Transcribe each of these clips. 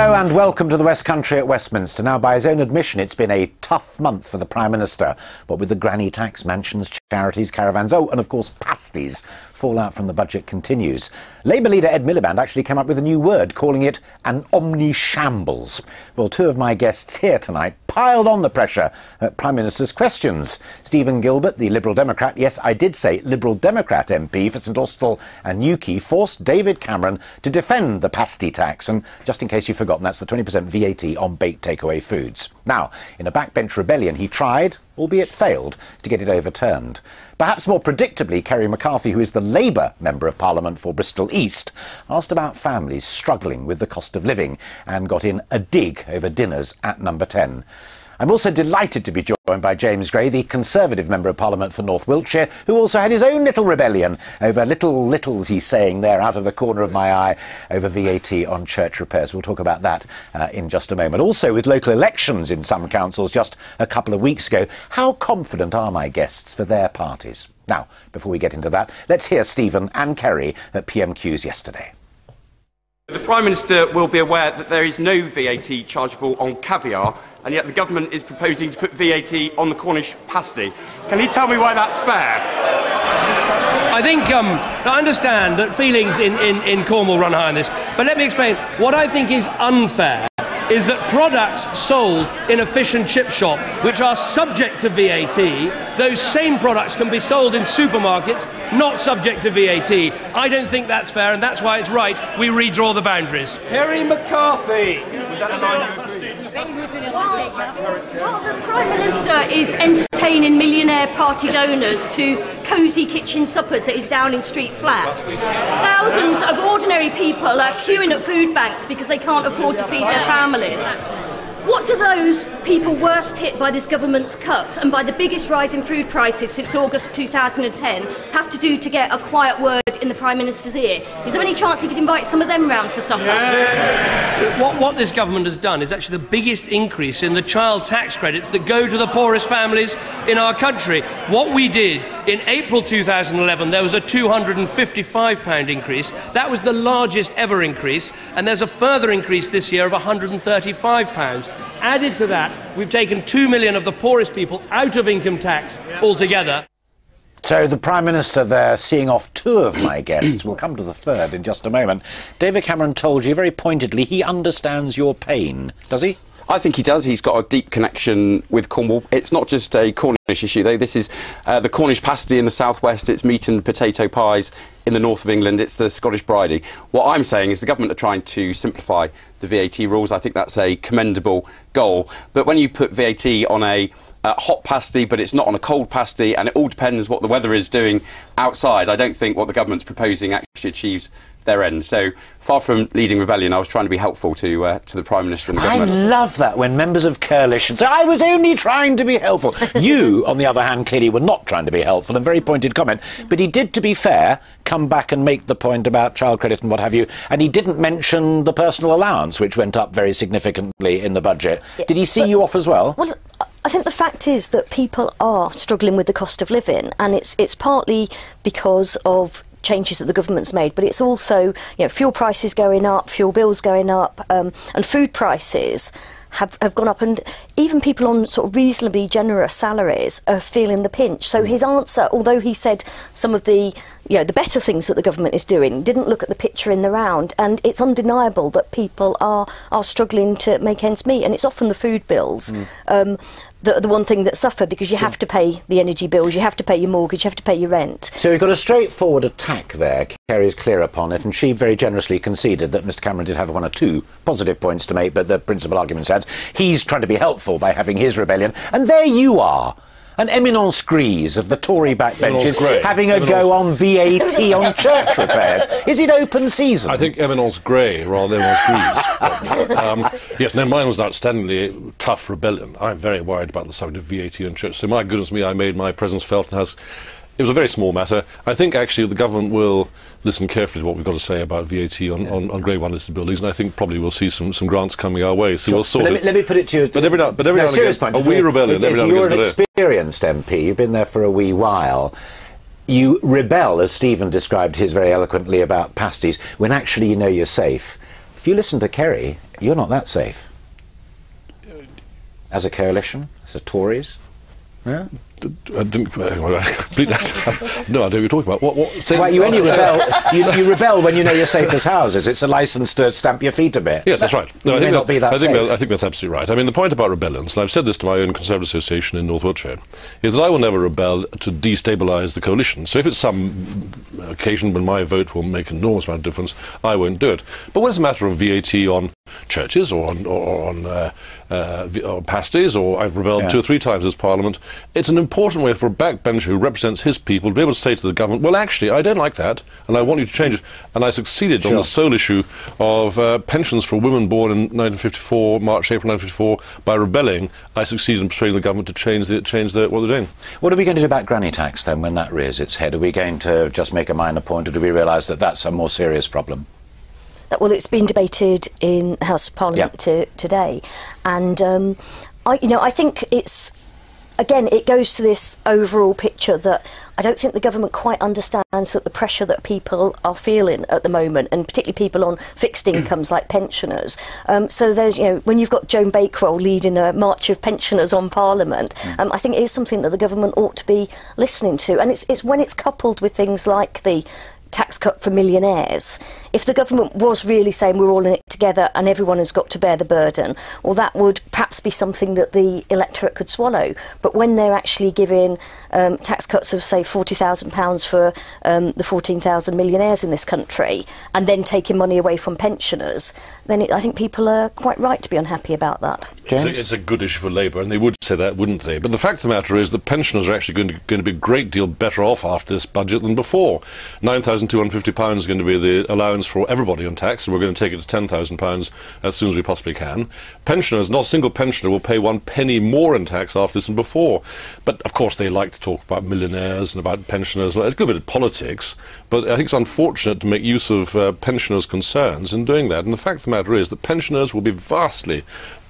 Hello and welcome to the West Country at Westminster. Now, by his own admission, it's been a tough month for the Prime Minister. What with the granny tax, mansions, charities, caravans, and of course pasties. Fallout from the budget continues. Labour leader Ed Miliband actually came up with a new word, calling it an omni-shambles. Well, two of my guests here tonight piled on the pressure at Prime Minister's questions. Stephen Gilbert, the Liberal Democrat, yes, I did say Liberal Democrat MP for St Austell and Newquay, forced David Cameron to defend the pasty tax. And just in case you've forgotten, that's the 20% VAT on baked takeaway foods. Now, in a backbench rebellion, he tried, albeit failed, to get it overturned. Perhaps more predictably, Kerry McCarthy, who is the Labour Member of Parliament for Bristol East, asked about families struggling with the cost of living and got in a dig over dinners at Number 10. I'm also delighted to be joined by James Gray, the Conservative Member of Parliament for North Wiltshire, who also had his own little rebellion over littles, he's saying there out of the corner of my eye, over VAT on church repairs. We'll talk about that in just a moment. Also, with local elections in some councils just a couple of weeks ago, how confident are my guests for their parties? Now, before we get into that, let's hear Stephen and Kerry at PMQs yesterday. The Prime Minister will be aware that there is no VAT chargeable on caviar, and yet the government is proposing to put VAT on the Cornish pasty. Can he tell me why that's fair? I think, I understand that feelings in Cornwall run high on this, but let me explain. What I think is unfair is that products sold in a fish and chip shop, which are subject to VAT, those same products can be sold in supermarkets, not subject to VAT. I don't think that's fair, and that's why it's right we redraw the boundaries. Kerry McCarthy. While the Prime Minister is entertaining millionaire party donors to cosy kitchen suppers at his Downing Street flat, thousands of ordinary people are queuing at food banks because they can't afford to feed their families. What do those people worst hit by this government's cuts and by the biggest rise in food prices since August 2010 have to do to get a quiet word in the Prime Minister's ear? Is there any chance he could invite some of them round for supper? Yeah. What this government has done is actually the biggest increase in the child tax credits that go to the poorest families in our country. What we did in April 2011, there was a £255 increase. That was the largest ever increase, and there's a further increase this year of £135. Added to that, we've taken 2 million of the poorest people out of income tax altogether. So the Prime Minister there seeing off two of my guests. We'll come to the third in just a moment. David Cameron told you very pointedly he understands your pain. Does he? I think he does. He's got a deep connection with Cornwall. It's not just a Cornish issue, though. This is the Cornish pasty in the southwest. It's meat and potato pies in the north of England. It's the Scottish bridie. What I'm saying is the government are trying to simplify the VAT rules. I think that's a commendable goal. But when you put VAT on a hot pasty, but it's not on a cold pasty, and it all depends what the weather is doing outside, I don't think what the government's proposing actually achieves their end. So far from leading rebellion, I was trying to be helpful to the Prime Minister and the government. I love that when members of coalition say, I was only trying to be helpful. You, on the other hand, clearly were not trying to be helpful, and very pointed comment. But he did, to be fair, come back and make the point about child credit and what have you, and he didn't mention the personal allowance, which went up very significantly in the budget. Yeah, did he see you off as well? Well, I think the fact is that people are struggling with the cost of living, and it's partly because of changes that the government's made, but it's also, you know, fuel prices going up, fuel bills going up, and food prices have gone up, and even people on sort of reasonably generous salaries are feeling the pinch. So his answer, although he said some of the, you know, the better things that the government is doing, didn't look at the picture in the round, and it's undeniable that people are struggling to make ends meet, and it's often the food bills. The one thing that suffer, because you have to pay the energy bills, you have to pay your mortgage, you have to pay your rent. So we've got a straightforward attack there. Kerry's clear upon it, and she very generously conceded that Mr Cameron did have one or two positive points to make, but the principal argument says he's trying to be helpful by having his rebellion. And there you are, an eminence grise of the Tory backbenches having a go on VAT on church repairs. Is it open season? I think eminence grey rather than eminence grise. Yes, no, mine was an outstandingly tough rebellion. I'm very worried about the subject of VAT on church. So my goodness me, I made my presence felt, and it was a very small matter. I think actually the government will listen carefully to what we've got to say about VAT on Grade 1 listed buildings, and I think probably we'll see some grants coming our way. So we'll sort it. Let me put it to you. But every now and again, a wee rebellion. You're an experienced MP. You've been there for a wee while. You rebel, as Stephen described his very eloquently about pasties, when actually you know you're safe. If you listen to Kerry, you're not that safe. As a coalition, as a Tories, yeah? I didn't completely no idea what you're talking about. Well, you only rebel. You rebel when you know you're safe as houses. It's a license to stamp your feet a bit. Yes, that's right. No, I think that's absolutely right. I mean, the point about rebellions, and I've said this to my own Conservative Association in North Wiltshire, is that I will never rebel to destabilise the coalition. So if it's some occasion when my vote will make an enormous amount of difference, I won't do it. But when it's a matter of VAT on churches or on pasties, or I've rebelled 2 or 3 times as Parliament, it's an important way for a backbencher who represents his people to be able to say to the government, well, actually, I don't like that, and I want you to change it. And I succeeded on the sole issue of pensions for women born in 1954, March, April 1954, by rebelling. I succeeded in persuading the government to change what they're doing. What are we going to do about granny tax, then, when that rears its head? Are we going to just make a minor point, or do we realise that that's a more serious problem? Well, it's been debated in the House of Parliament today, and I think it's, again, it goes to this overall picture that I don't think the government quite understands that the pressure that people are feeling at the moment, and particularly people on fixed incomes like pensioners. So there's, when you've got Joan Bakewell leading a march of pensioners on Parliament, I think it is something that the government ought to be listening to, and it's when it's coupled with things like the tax cut for millionaires. If the government was really saying we're all in it together and everyone has got to bear the burden, well, that would perhaps be something that the electorate could swallow. But when they're actually giving tax cuts of, say, £40,000 for the 14,000 millionaires in this country, and then taking money away from pensioners, then I think people are quite right to be unhappy about that. James? It's a good issue for Labour, and they would say that, wouldn't they? But the fact of the matter is that pensioners are actually going to be a great deal better off after this budget than before. £9,250 is going to be the allowance for everybody on tax, and we're going to take it to £10,000 as soon as we possibly can. Pensioners, not a single pensioner will pay 1 penny more in tax after this than before. But, of course, they like to talk about millionaires and about pensioners. It's a good bit of politics, but I think it's unfortunate to make use of pensioners' concerns in doing that. And the fact of the matter is that pensioners will be vastly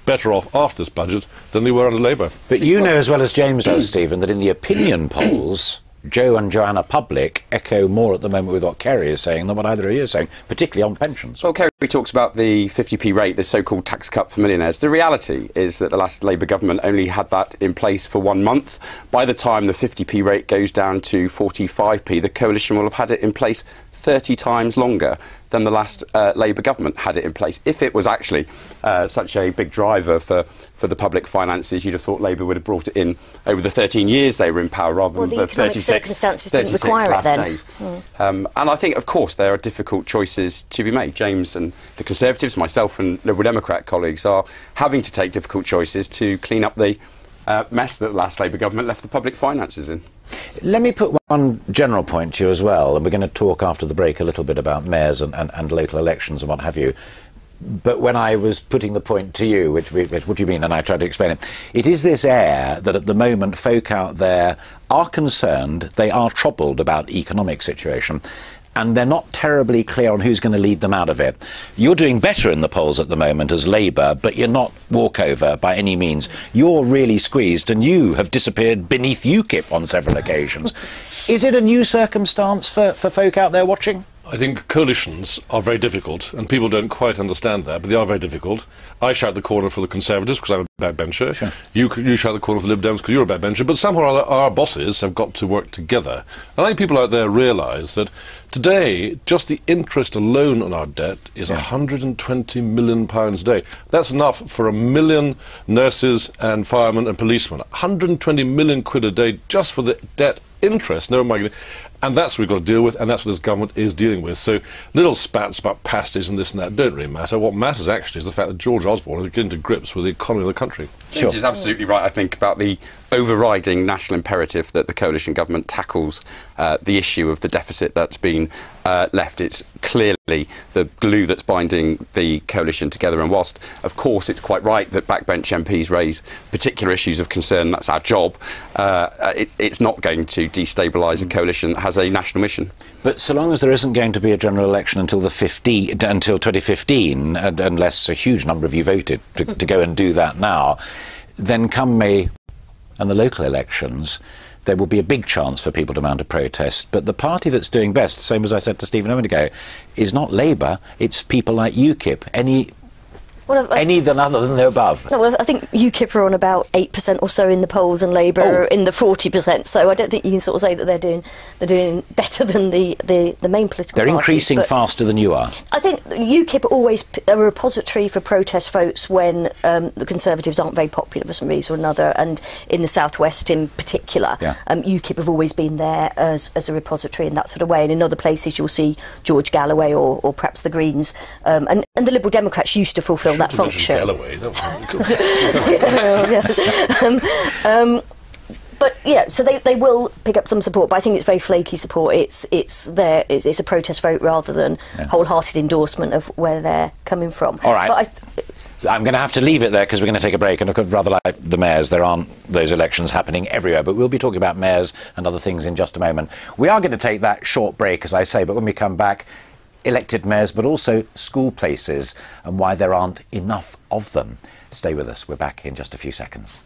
better off after this budget than they were under Labour. But you know as well as James does, Stephen, that in the opinion polls, Joe and Joanna Public echo more at the moment with what Kerry is saying than what either of you is saying, particularly on pensions. Well, Kerry talks about the 50p rate, the so-called tax cut for millionaires. The reality is that the last Labour government only had that in place for 1 month. By the time the 50p rate goes down to 45p, the coalition will have had it in place 30 times longer than the last Labour government had it in place. If it was actually such a big driver for the public finances, you'd have thought Labour would have brought it in over the 13 years they were in power, rather than the 36 circumstances didn't require it then. Days. And I think, of course, there are difficult choices to be made. James and the Conservatives, myself and Liberal Democrat colleagues are having to take difficult choices to clean up the mess that the last Labour government left the public finances in. Let me put one general point to you as well, and we're going to talk after the break a little bit about mayors and local elections and what have you. But when I was putting the point to you, what do you mean, and I tried to explain it, it is this air that at the moment folk out there are concerned, they are troubled about the economic situation, and they're not terribly clear on who's going to lead them out of it. You're doing better in the polls at the moment as Labour, but you're not walkover by any means. You're really squeezed, and you have disappeared beneath UKIP on several occasions. Is it a new circumstance for folk out there watching? I think coalitions are very difficult, and people don't quite understand that, but they are very difficult. I shout the corner for the Conservatives because I'm a backbencher. Sure. You shout the corner for the Lib Dems because you're a backbencher, but somehow or other our bosses have got to work together. And I think people out there realise that today, just the interest alone on our debt is £120 million a day. That's enough for 1 million nurses and firemen and policemen. 120 million quid a day just for the debt interest, never mind. And that's what we've got to deal with, and that's what this government is dealing with. So little spats about pasties and this and that don't really matter. What matters actually is the fact that George Osborne is getting to grips with the economy of the country. Sure. Which is absolutely right, I think, about the overriding national imperative that the coalition government tackles the issue of the deficit that's been left. It's clearly the glue that's binding the coalition together, and whilst of course it's quite right that backbench MPs raise particular issues of concern, that's our job, it's not going to destabilise a coalition that has a national mission. But so long as there isn't going to be a general election until 2015, unless a huge number of you voted to go and do that now, then come May and the local elections, there will be a big chance for people to mount a protest. But the party that's doing best, same as I said to Stephen a moment ago, is not Labour, it's people like UKIP. Any than other than they're above. No, well, I think UKIP are on about 8% or so in the polls, and Labour are in the 40%. So I don't think you can sort of say that they're doing better than the main political They're parties, increasing faster than you are. I think UKIP are always a repository for protest votes when the Conservatives aren't very popular for some reason or another, and in the South West in particular, UKIP have always been there as a repository in that sort of way. And in other places you'll see George Galloway or perhaps the Greens, and the Liberal Democrats used to fulfil that function. Galloway, that was but yeah, so they will pick up some support, but I think it's very flaky support. It's a protest vote rather than wholehearted endorsement of where they're coming from. All right. But I'm going to have to leave it there because we're going to take a break, and look, rather like the mayors, there aren't those elections happening everywhere, but we'll be talking about mayors and other things in just a moment. We are going to take that short break, as I say, but when we come back, elected mayors, but also school places and why there aren't enough of them. Stay with us. We're back in just a few seconds.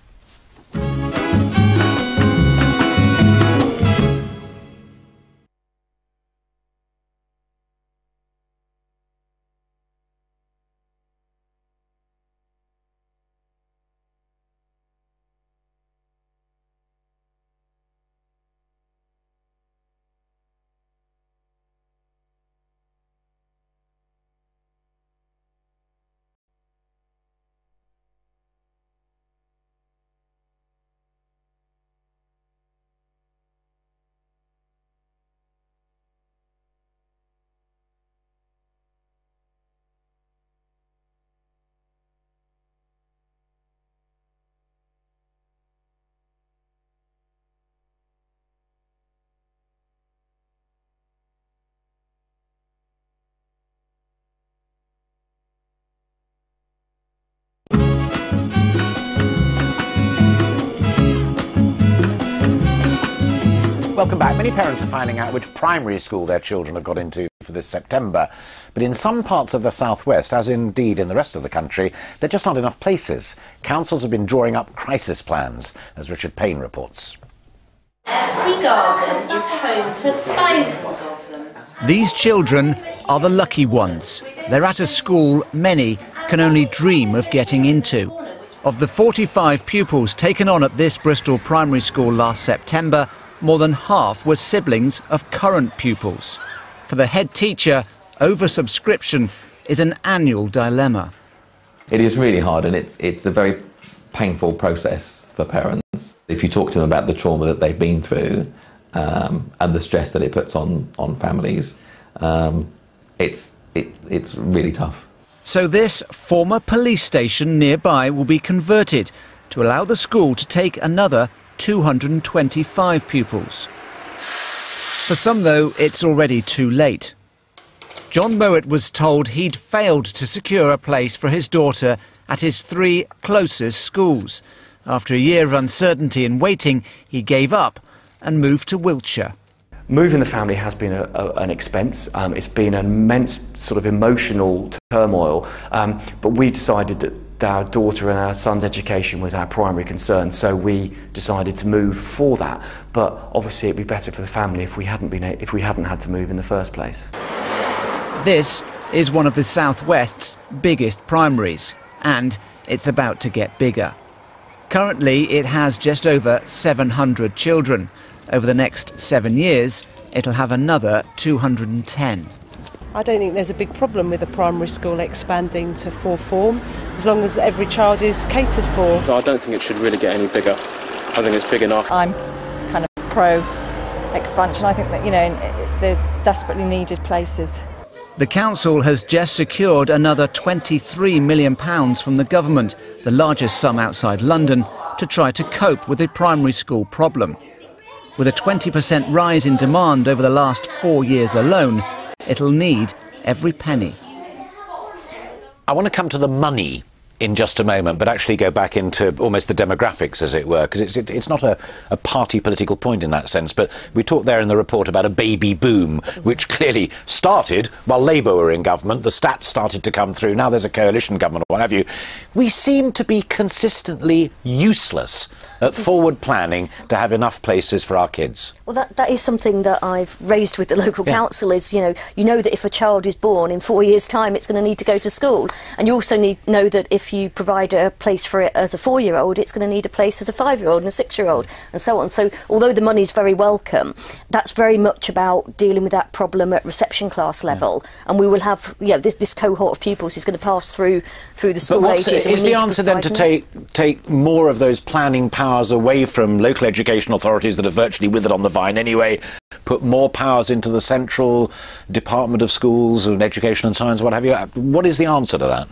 Welcome back. Many parents are finding out which primary school their children have got into for this September. But in some parts of the southwest, as indeed in the rest of the country, there just aren't enough places. Councils have been drawing up crisis plans, as Richard Payne reports. Every garden is home to thousands of them. These children are the lucky ones. They're at a school many can only dream of getting into. Of the 45 pupils taken on at this Bristol primary school last September, more than half were siblings of current pupils. For the head teacher, oversubscription is an annual dilemma. It is really hard, and it's a very painful process for parents. If you talk to them about the trauma that they've been through and the stress that it puts on families, it's really tough. So this former police station nearby will be converted to allow the school to take another 225 pupils. For some, though, it's already too late. John Mowat was told he'd failed to secure a place for his daughter at his 3 closest schools. After a year of uncertainty and waiting, he gave up and moved to Wiltshire. Moving the family has been an expense. It's been an immense sort of emotional turmoil, but we decided that our daughter and our son's education was our primary concern, so we decided to move for that. But obviously it'd be better for the family if we hadn't had to move in the first place. This is one of the South West's biggest primaries, and it's about to get bigger. Currently it has just over 700 children. Over the next 7 years it'll have another 210. I don't think there's a big problem with a primary school expanding to 4th form, as long as every child is catered for. I don't think it should really get any bigger. I think it's big enough. I'm kind of pro-expansion. I think that, you know, they're desperately needed places. The council has just secured another £23 million from the government, the largest sum outside London, to try to cope with the primary school problem. With a 20% rise in demand over the last 4 years alone, it'll need every penny. I want to come to the money in just a moment, but actually go back into almost the demographics, as it were, because it's not a party political point in that sense. But we talked there in the report about a baby boom, which clearly started while Labour were in government. The stats started to come through. Now there's a coalition government or what have you. We seem to be consistently useless at forward planning to have enough places for our kids. Well, that is something that I've raised with the local council is, you know that if a child is born in 4 years' time, it's going to need to go to school. And you also know that if you provide a place for it as a 4-year-old, it's going to need a place as a 5-year-old and a 6-year-old and so on. So although the money's very welcome, that's very much about dealing with that problem at reception class level. And we will have, this cohort of pupils is going to pass through the school ages. Is the answer then to take more of those planning powers away from local education authorities that are virtually withered on the vine anyway, put more powers into the central Department of Schools and Education and Science, what have you? What is the answer to that?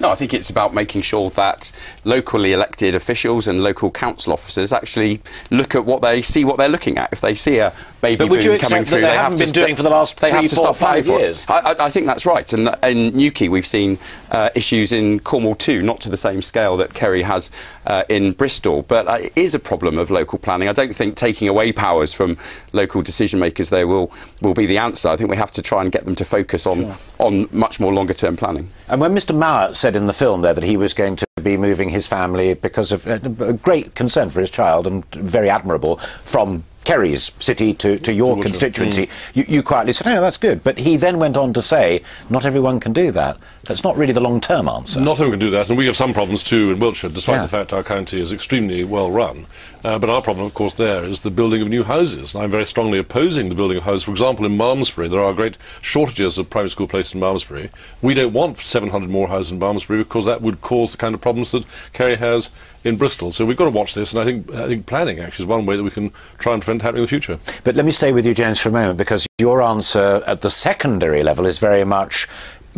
No, I think it's about making sure that locally elected officials and local council officers actually look at what they're looking at. If they see a baby boom coming through, they haven't been doing for the last 3, 4, 5 years. I think that's right. And in Newquay, we've seen issues in Cornwall too, not to the same scale that Kerry has in Bristol. But it is a problem of local planning. I don't think taking away powers from local decision makers there will be the answer. I think we have to try and get them to focus on much more longer term planning. And when Mr. Mowat said in the film there that he was going to be moving his family because of a great concern for his child, and very admirable, from Kerry's city to your constituency, you quietly said, oh, that's good. But he then went on to say, not everyone can do that. That's not really the long-term answer. Not everyone can do that, and we have some problems too in Wiltshire, despite the fact our county is extremely well run. But our problem, of course, there is the building of new houses. And I'm very strongly opposing the building of houses. For example, in Malmesbury, there are great shortages of primary school places in Malmesbury. We don't want 700 more houses in Malmesbury because that would cause the kind of problems that Kerry has in Bristol. So we've got to watch this, and I think planning actually is one way that we can try and prevent happening in the future. But let me stay with you, James, for a moment, because your answer at the secondary level is very much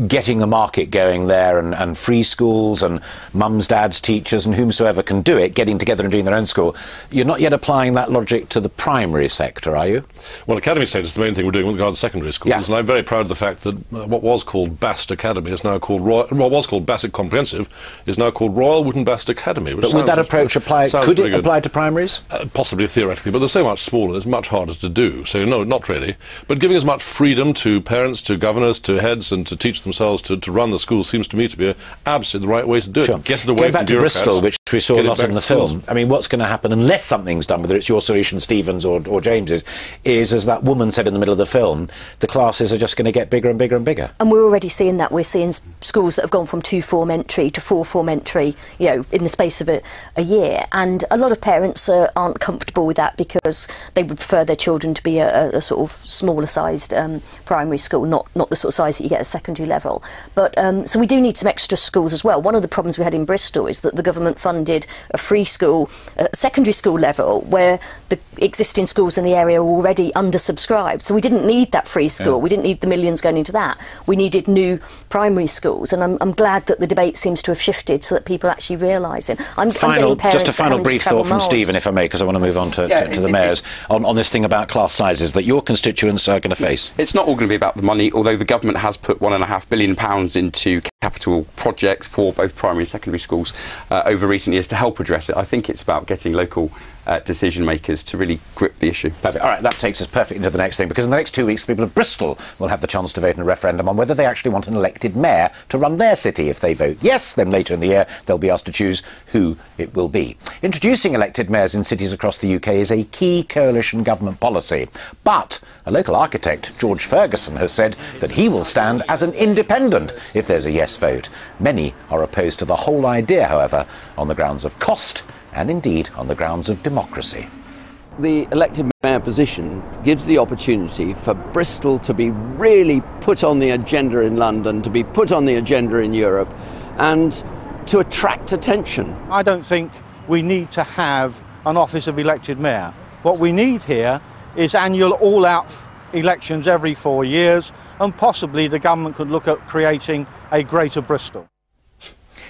getting the market going there, and free schools and mums, dads, teachers and whomsoever can do it, getting together and doing their own school. You're not yet applying that logic to the primary sector, are you? Well, academy status is the main thing we're doing with regard to secondary schools, and I'm very proud of the fact that what was called Bast Academy is now called what was called Bassett Comprehensive is now called Royal Wootton Bast Academy. But would that approach apply? Could it apply to primaries? Possibly, theoretically, but they're so much smaller, it's much harder to do. So no, not really. But giving as much freedom to parents, to governors, to heads, and to teach themselves to run the school seems to me to be absolutely the right way to do it. Get it away from back to Bristol, which we saw a lot in the film. I mean, what's going to happen unless something's done, whether it's your solution, Stephen's, or James's, is, as that woman said in the middle of the film, the classes are just going to get bigger and bigger and bigger. And we're already seeing that. We're seeing schools that have gone from 2-form entry to 4-form entry, in the space of a year. And a lot of parents aren't comfortable with that because they would prefer their children to be a sort of smaller-sized primary school, not the sort of size that you get at secondary level. But so we do need some extra schools as well. One of the problems we had in Bristol is that the government funded a free school at secondary school level where the existing schools in the area were already undersubscribed. So we didn't need that free school. We didn't need the millions going into that. We needed new primary schools. And I'm glad that the debate seems to have shifted so that people actually realise it. Just a final brief thought from Stephen, if I may, because I want to move on to the mayors, on this thing about class sizes that your constituents are going to face. It's not all going to be about the money, although the government has put £1.5 billion into capital projects for both primary and secondary schools over recent years to help address it. I think it's about getting local decision makers to really grip the issue. Perfect. All right, that takes us perfectly into the next thing, because in the next 2 weeks, people of Bristol will have the chance to vote in a referendum on whether they actually want an elected mayor to run their city. If they vote yes, then later in the year they'll be asked to choose who it will be. Introducing elected mayors in cities across the UK is a key coalition government policy, but a local architect, George Ferguson, has said that he will stand as an independent if there's a yes vote. Many are opposed to the whole idea, however, on the grounds of cost and indeed on the grounds of democracy. The elected mayor position gives the opportunity for Bristol to be really put on the agenda in London, to be put on the agenda in Europe, and to attract attention. I don't think we need to have an office of elected mayor. What we need here is annual all-out elections every 4 years, and possibly the government could look at creating a Greater Bristol.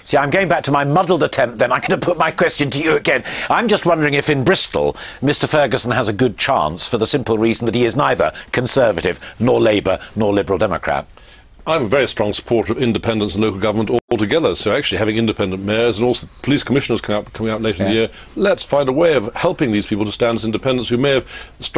See, I'm going back to my muddled attempt then. I'm going to put my question to you again. I'm just wondering if in Bristol, Mr Ferguson has a good chance for the simple reason that he is neither Conservative, nor Labour, nor Liberal Democrat. I'm a very strong supporter of independence in local government altogether. So actually having independent mayors and also police commissioners coming out later in the year, let's find a way of helping these people to stand as independents who may have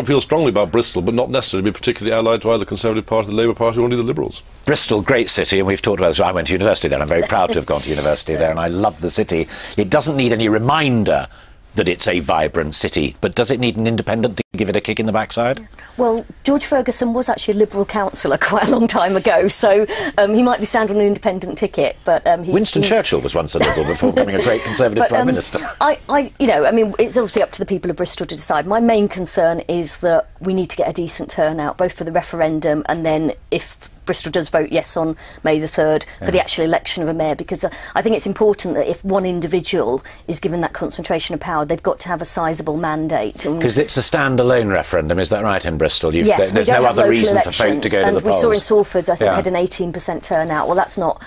feel strongly about Bristol, but not necessarily be particularly allied to either the Conservative Party, the Labour Party, or indeed the Liberals. Bristol, great city, and we've talked about this. I went to university there. I'm very proud to have gone to university there, and I love the city. It doesn't need any reminder that it's a vibrant city, but does it need an independent to give it a kick in the backside? Well, George Ferguson was actually a Liberal councillor quite a long time ago, so he might be sound on an independent ticket, but Winston Churchill was once a Liberal before becoming a great Conservative Prime Minister. It's obviously up to the people of Bristol to decide. My main concern is that we need to get a decent turnout, both for the referendum and then if Bristol does vote yes on May the 3rd for the actual election of a mayor, because I think it's important that if one individual is given that concentration of power, they've got to have a sizable mandate. Because it's a standalone referendum, is that right, in Bristol? Yes, there's no other reason for folk to go to the polls. We saw in Salford, I think, had an 18% turnout. Well, that's not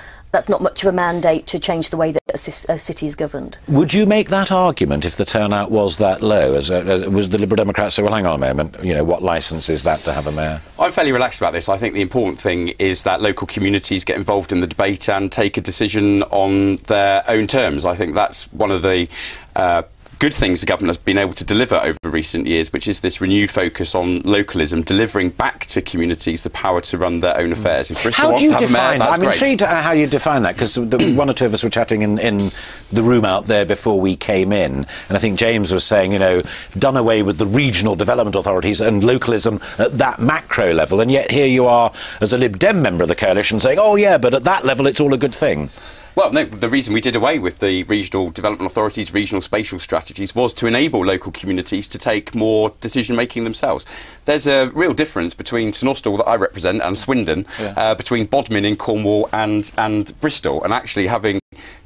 much of a mandate to change the way that a city is governed. Would you make that argument if the turnout was that low? Was the Liberal Democrats say, well, hang on a moment, what licence is that to have a mayor? I'm fairly relaxed about this. I think the important thing is that local communities get involved in the debate and take a decision on their own terms. I think that's one of the good things the government has been able to deliver over recent years, which is this renewed focus on localism, delivering back to communities the power to run their own affairs. If Bristol how do you wants to have a define mayor, that's I'm great. intrigued how you define that, because one or two of us were chatting in the room out there before we came in, and I think James was saying, done away with the regional development authorities and localism at that macro level, and yet here you are as a Lib Dem member of the coalition saying, oh yeah, but at that level it's all a good thing. Well, no, the reason we did away with the regional development authorities, regional spatial strategies, was to enable local communities to take more decision-making themselves. There's a real difference between St Austell, that I represent, and Swindon, between Bodmin in Cornwall and Bristol, and actually having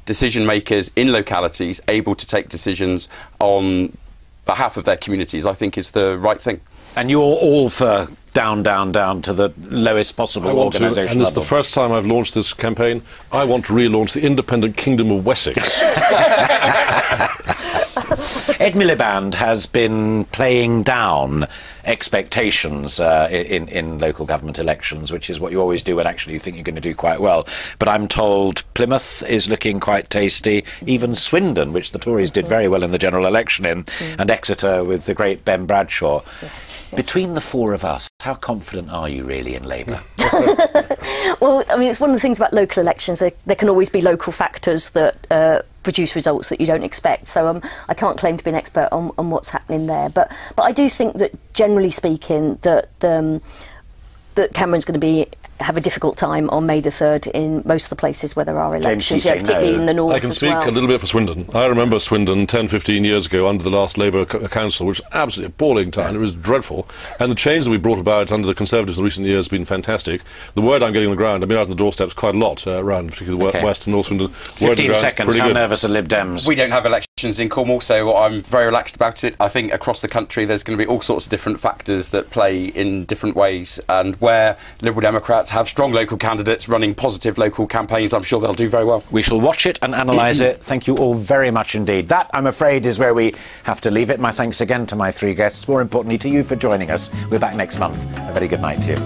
decision-makers in localities able to take decisions on behalf of their communities, I think is the right thing. And you're all for down to the lowest possible organisation and it's the first time I've launched this campaign. I want to relaunch the independent Kingdom of Wessex. Ed Miliband has been playing down expectations in local government elections, which is what you always do when actually you think you're going to do quite well. But I'm told Plymouth is looking quite tasty, even Swindon, which the Tories did very well in the general election in, and Exeter with the great Ben Bradshaw. Between the four of us, how confident are you really in Labour? Well, I mean, it's one of the things about local elections. There can always be local factors that produce results that you don't expect. So I can't claim to be an expert on what's happening there. But I do think that, generally speaking, that Cameron's going to have a difficult time on May the 3rd in most of the places where there are elections, particularly in the north. I can speak a little bit for Swindon. I remember Swindon 10-15 years ago under the last Labour council, which was absolutely appalling time. It was dreadful. And the change that we brought about under the Conservatives in recent years has been fantastic. The word I'm getting on the ground, I've been out on the doorsteps quite a lot around, particularly West and North Swindon. 15 seconds, how nervous are Lib Dems? We don't have elections in Cornwall, so I'm very relaxed about it. I think across the country there's going to be all sorts of different factors that play in different ways, and where Liberal Democrats have strong local candidates running positive local campaigns, I'm sure they'll do very well. We shall watch it and analyse it. Thank you all very much indeed. That, I'm afraid, is where we have to leave it. My thanks again to my three guests, more importantly to you for joining us. We're back next month. A very good night to you.